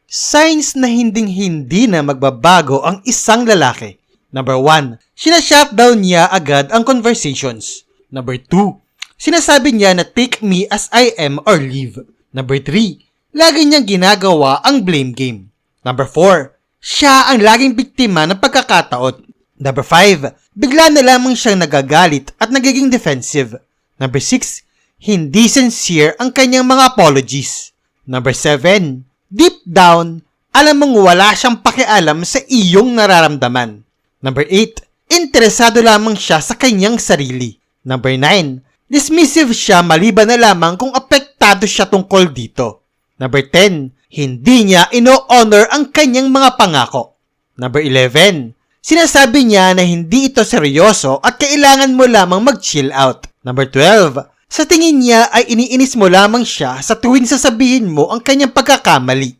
Signs na hinding-hindi na magbabago ang isang lalaki. Number 1, sinashutdown niya agad ang conversations. Number 2, sinasabi niya na take me as I am or leave. Number 3, lagi niyang ginagawa ang blame game. Number 4, siya ang laging biktima ng pagkakataon. Number 5, bigla na lamang siyang nagagalit at nagiging defensive. Number 6, hindi sincere ang kanyang mga apologies. Number 7, deep down, alam mong wala siyang pakialam sa iyong nararamdaman. Number 8, interesado lamang siya sa kanyang sarili. Number 9, dismissive siya maliban na lamang kung apektado siya tungkol dito. Number 10, hindi niya ino-honor ang kanyang mga pangako. Number 11, sinasabi niya na hindi ito seryoso at kailangan mo lamang mag-chill out. Number 12, sa tingin niya ay iniinis mo lamang siya sa tuwing sasabihin mo ang kanyang pagkakamali.